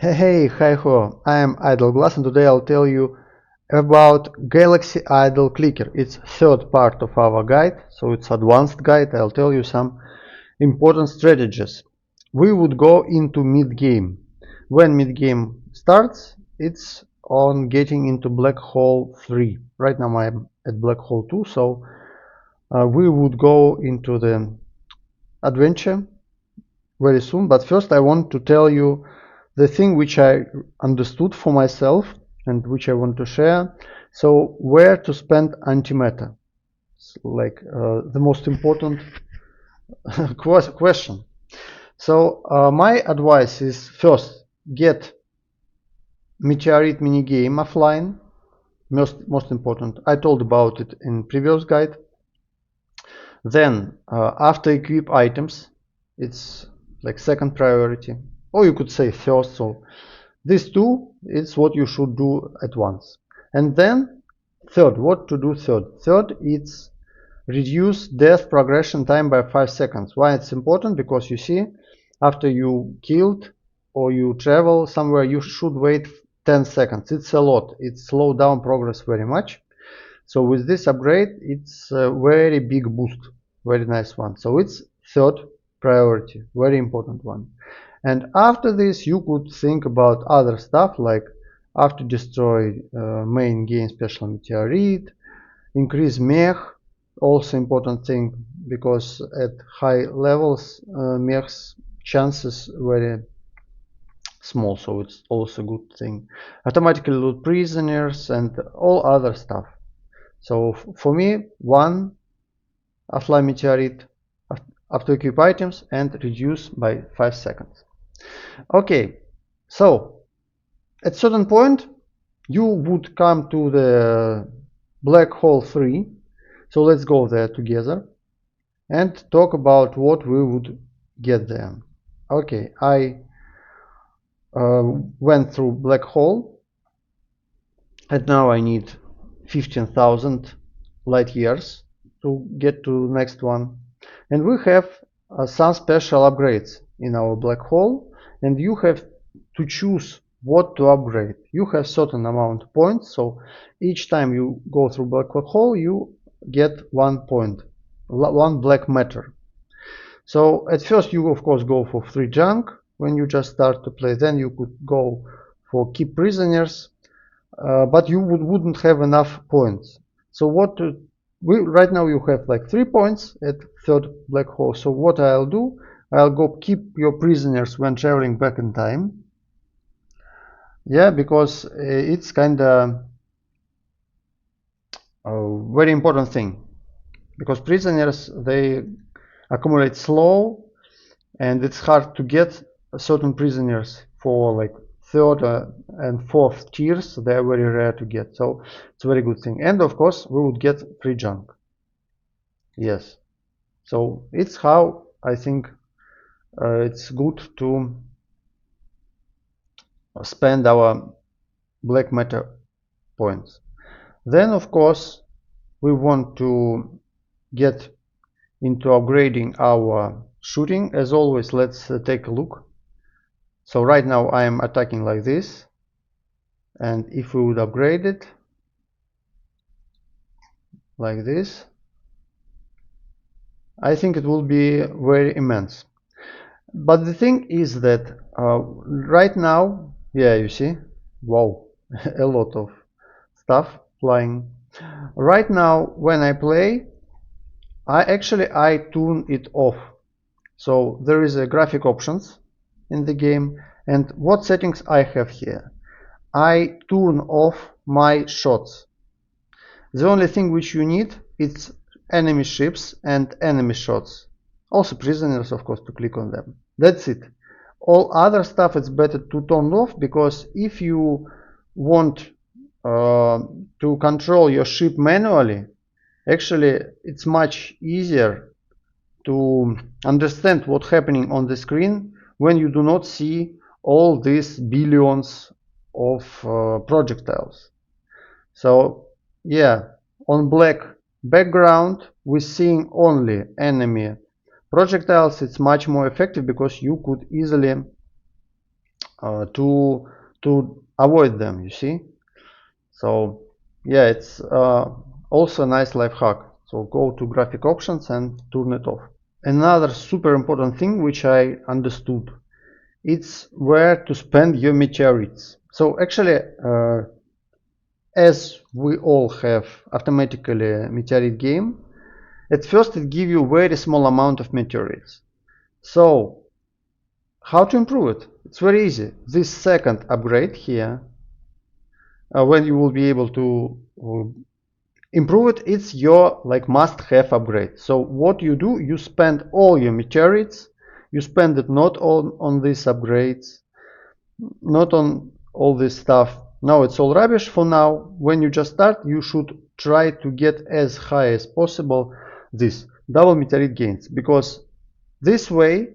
Hey, hi ho, I am Igroglaz and today I'll tell you about Galaxy Idle Clicker. It's third part of our guide, so it's advanced guide. I'll tell you some important strategies. We would go into mid-game. When mid-game starts, it's on getting into black hole 3. Right now I'm at black hole 2, so we would go into the adventure very soon. But first I want to tell you the thing which I understood for myself and which I want to share. So where to spend antimatter? It's like the most important question. So my advice is first get Meteorite minigame offline. Most important. I told about it in previous guide. Then after equip items, it's like second priority, or you could say first. So these two is what you should do at once. And then third, what to do third? Third, it's reduce death progression time by 5 seconds. Why it's important? Because you see, after you killed or you travel somewhere, you should wait 10 seconds. It's a lot. It slows down progress very much. So with this upgrade, it's a very big boost. Very nice one. So it's third priority. Very important one. And after this, you could think about other stuff like after destroy main game special meteorite, increase mech, also important thing because at high levels mech's chances very small, so it's also a good thing. Automatically loot prisoners and all other stuff. So for me, one offline meteorite after equip items and reduce by 5 seconds. Okay, so at certain point you would come to the black hole 3. So let's go there together and talk about what we would get there. Okay, I went through black hole and now I need 15,000 light years to get to the next one. And we have some special upgrades in our black hole, and you have to choose what to upgrade. You have certain amount of points, so each time you go through black hole you get 1 point, 1 black matter. So at first you of course go for free junk when you just start to play, then you could go for keep prisoners, but you wouldn't have enough points. So what right now you have like 3 points at third black hole. So what I'll do, I'll go keep your prisoners when traveling back in time. Yeah, because it's kind of a very important thing, because prisoners, they accumulate slow and it's hard to get certain prisoners for like third and fourth tiers. They are very rare to get, so it's a very good thing. And of course we would get free junk. Yes, so it's how I think it's good to spend our black matter points. Then of course we want to get into upgrading our shooting. As always, let's take a look. So right now I am attacking like this, and if we would upgrade it like this, I think it will be very immense. But the thing is that right now, yeah, you see, wow, a lot of stuff flying. Right now when I play, I tune it off. So there is a graphic options in the game, and what settings I have here? I turn off my shots. The only thing which you need is enemy ships and enemy shots. Also prisoners, of course, to click on them. That's it. All other stuff it's better to turn off, because if you want to control your ship manually, actually it's much easier to understand what's happening on the screen when you do not see all these billions of projectiles. So yeah, on black background we're seeing only enemy projectiles. It's much more effective because you could easily to avoid them, you see. So yeah, it's also a nice life hack. So go to graphic options and turn it off. Another super important thing which I understood, it's where to spend your meteorites. So actually, as we all have automatically meteorite game, at first it gives you very small amount of meteorites. So how to improve it? It's very easy. This second upgrade here, when you will be able to improve it, it's your like must-have upgrade. So what you do, you spend all your meteorites, you spend it not on these upgrades, not on all this stuff. Now it's all rubbish for now. When you just start, you should try to get as high as possible this double meteorite gains, because this way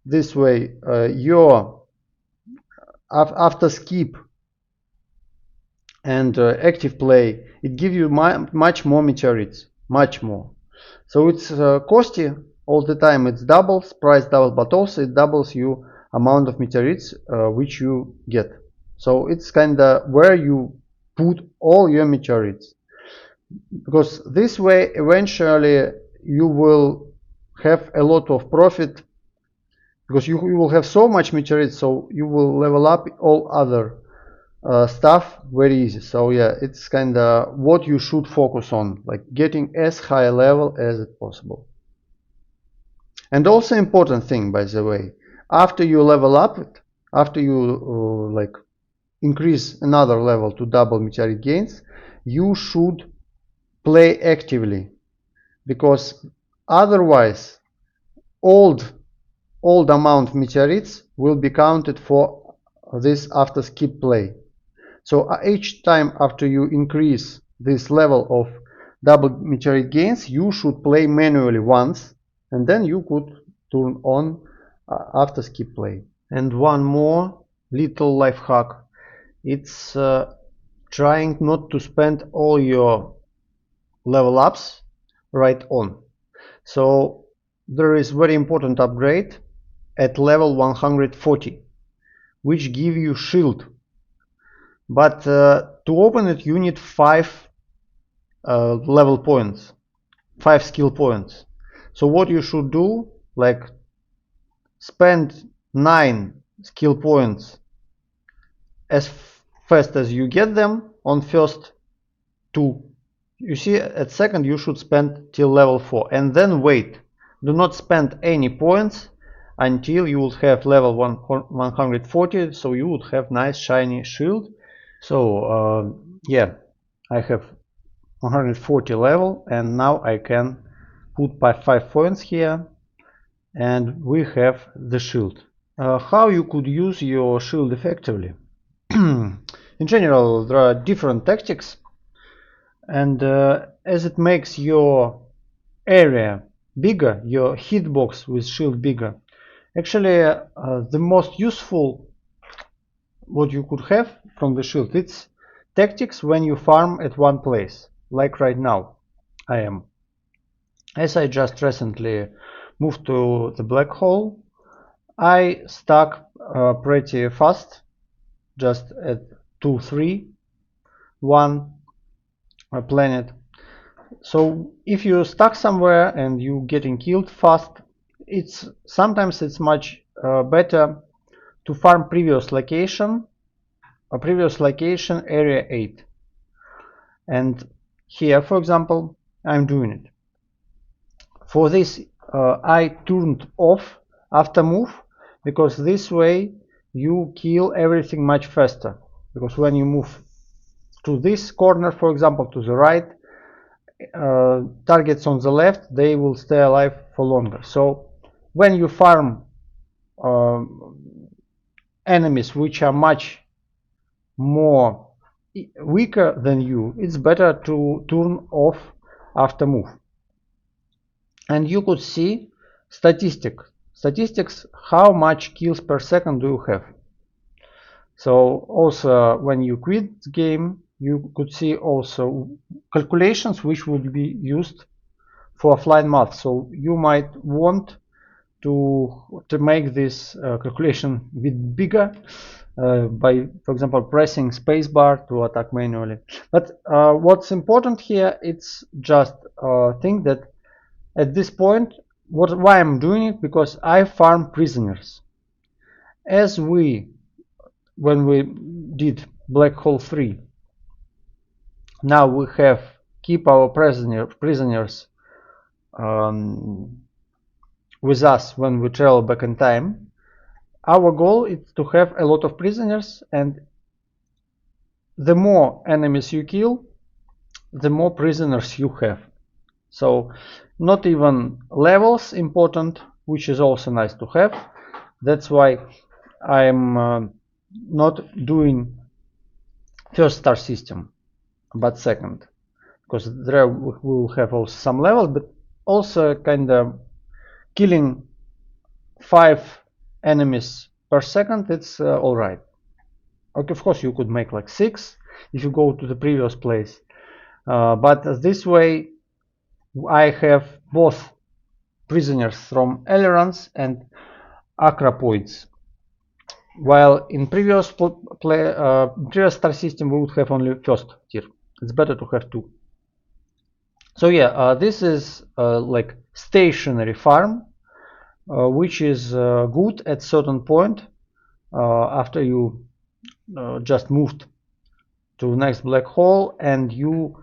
your after skip and active play, it gives you much more meteorites, much more. So it's costly all the time. It's doubles, price doubles, but also it doubles you amount of meteorites which you get. So it's kind of where you put all your meteorites, because this way eventually you will have a lot of profit, because you will have so much meteorites, so you will level up all other stuff very easy. So yeah, it's kind of what you should focus on, like getting as high a level as it possible. And also important thing, by the way, after you level up it, after you like increase another level to double meteorite gains, you should play actively, because otherwise old amount of meteorites will be counted for this after skip play. So each time after you increase this level of double meteorite gains, you should play manually once, and then you could turn on after skip play. And one more little life hack, it's trying not to spend all your level ups right on. So there is very important upgrade at level 140, which give you shield. But to open it, you need 5 level points, 5 skill points. So what you should do, like spend 9 skill points as fast as you get them on first 2. You see, at second you should spend till level 4, and then wait. Do not spend any points until you will have level 140, so you would have nice shiny shield. So yeah, I have 140 level, and now I can put by 5 points here, and we have the shield. How you could use your shield effectively? In general, there are different tactics, and as it makes your area bigger, your hitbox with shield bigger, actually the most useful what you could have from the shield, it's tactics when you farm at one place, like right now I am. As I just recently moved to the black hole, I stuck pretty fast, just at 2, 3, 1 planet. So if you stuck somewhere and you getting killed fast, sometimes it's much better to farm previous location area 8. And here, for example, I'm doing it. For this I turned off after move, because this way you kill everything much faster, because when you move to this corner, for example, to the right, targets on the left, they will stay alive for longer. So when you farm enemies which are much more weaker than you, it's better to turn off after move. And you could see statistics, how much kills per second do you have. So also when you quit the game, you could see also calculations which would be used for offline math. So you might want to make this calculation a bit bigger, by, for example, pressing spacebar to attack manually. But what's important here, it's just think that at this point, why I'm doing it, because I farm prisoners. As when we did Black Hole 3, now we have keep our prisoners with us when we travel back in time. Our goal is to have a lot of prisoners, and the more enemies you kill, the more prisoners you have. So not even levels important, which is also nice to have. That's why I'm not doing first star system, but second, because there we will have also some levels, but also kind of killing 5 enemies per second, it's alright. Okay, of course you could make like 6 if you go to the previous place, but this way I have both prisoners from ailerons and acropoids, while in previous previous star system we would have only first tier. It's better to have 2. So yeah, this is like stationary farm, which is good at certain point after you just moved to next black hole and you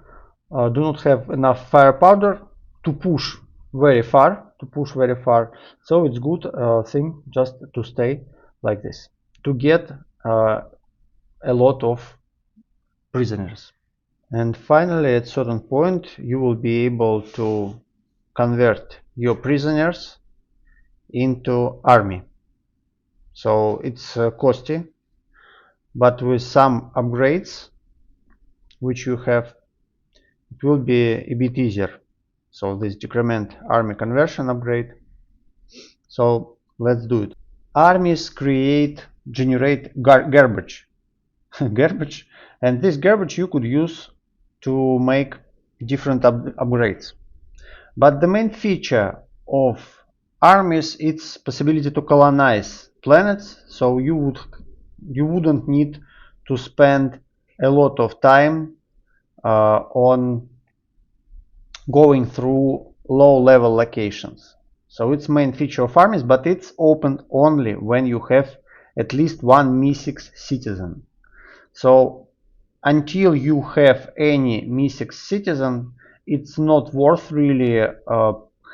do not have enough fire powder to push very far. So it's good thing just to stay like this to get a lot of prisoners. And finally, at certain point, you will be able to convert your prisoners into army. So it's costly, but with some upgrades which you have, it will be a bit easier. So this decrement army conversion upgrade. So let's do it. Armies generate garbage, garbage, and this garbage you could use to make different upgrades. But the main feature of armies is possibility to colonize planets, so you wouldn't need to spend a lot of time on going through low level locations. So it's main feature of armies, but it's open only when you have at least one Mi-6 citizen. So until you have any Mi-6 citizen, it's not worth really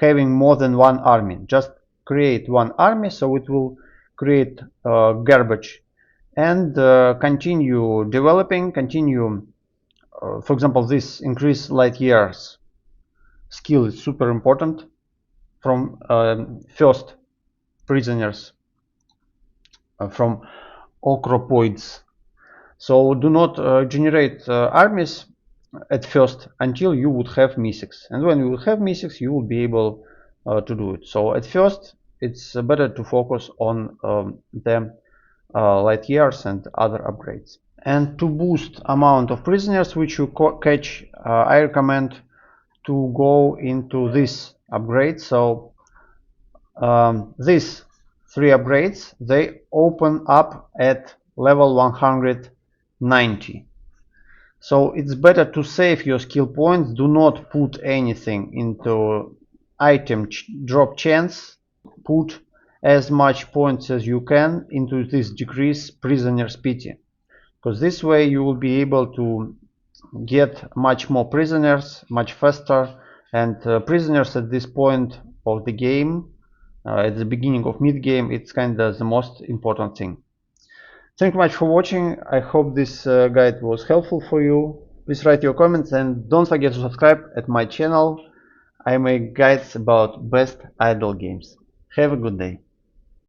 having more than one army. Just create one army, so it will create garbage and continue developing, for example, this increase light years skill is super important from first prisoners from acropoids. So do not generate armies at first until you would have Mi-6, and when you will have Mi-6 you will be able to do it. So at first it's better to focus on the light years and other upgrades. And to boost amount of prisoners which you catch, I recommend to go into this upgrade. So these 3 upgrades, they open up at level 190. So it's better to save your skill points. Do not put anything into item drop chance. Put as much points as you can into this decrease prisoner's pity, because this way you will be able to get much more prisoners much faster, and prisoners at this point of the game, at the beginning of mid game, it's kind of the most important thing. Thank you much for watching. I hope this guide was helpful for you. Please write your comments and don't forget to subscribe at my channel. I make guides about best idle games. Have a good day.